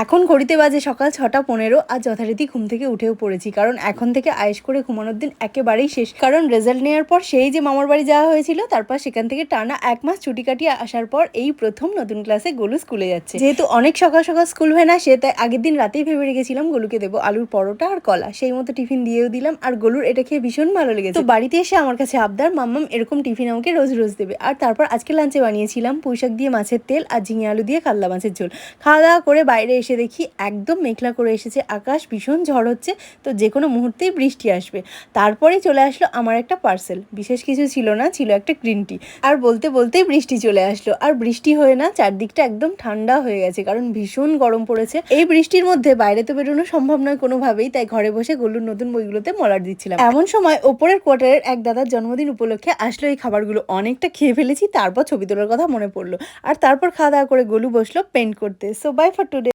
এখন ঘড়িতে বাজে সকাল ৬টা ১৫। আর যথারীতি ঘুম থেকে উঠেও পড়েছি, কারণ এখন থেকে আয়েশ করে ঘুমানোর দিন একেবারেই শেষ। কারণ রেজাল্ট নেওয়ার পর সেই যে মামার বাড়ি যাওয়া হয়েছিল, তারপর সেখান থেকে টানা 1 মাস ছুটি কাটিয়ে আসার পর এই প্রথম নতুন ক্লাসে গোলু স্কুলে যাচ্ছে। যেহেতু অনেক সকাল সকাল স্কুল ভ্যান আসে, তাই আগের দিন রাতেই ভেবে রেখেছিলাম গোলুকে দেবো আলুর পরোটা আর কলা। সেই মতো টিফিন দিয়েও দিলাম, আর গোলুর এটা খেয়ে ভীষণ ভালো লেগেছে। তো বাড়িতে এসে আমার কাছে আবদার, মাম্মাম এরকম টিফিন আমাকে রোজ রোজ দেবে। আর তারপর আজকে লাঞ্চে বানিয়েছিলাম পুঁইশাক দিয়ে মাছের তেল আর ঝিঙে আলু দিয়ে কাতলা মাছের ঝোল। খাওয়া দাওয়া করে বাইরে এসে দেখি একদম মেঘলা করে এসেছে আকাশ, ভীষণ ঝড় হচ্ছে, তো যে কোনো মুহূর্তেই বৃষ্টি আসবে। তারপরেই চলে আসলো আমার একটা পার্সেল। বিশেষ কিছু ছিল না, ছিল একটা গ্রিন টি। আর বলতে বলতেই বৃষ্টি চলে আসলো। আর বৃষ্টি হয়ে না চারদিকটা একদম ঠান্ডা হয়ে গেছে, কারণ ভীষণ গরম পড়েছে। এই বৃষ্টির মধ্যে বাইরে তো বেরোনো সম্ভব নয় কোনোভাবেই, তাই ঘরে বসে গোলুর নতুন বইগুলোতে মলার দিচ্ছিলাম। এমন সময় ওপরের কোয়ার্টারের এক দাদার জন্মদিন উপলক্ষে আসলো এই খাবারগুলো। অনেকটা খেয়ে ফেলেছি, তারপর ছবি তোলার কথা মনে পড়লো। আর তারপর খাওয়া দাওয়া করে গোলু বসলো পেন্ট করতে। So bye for today.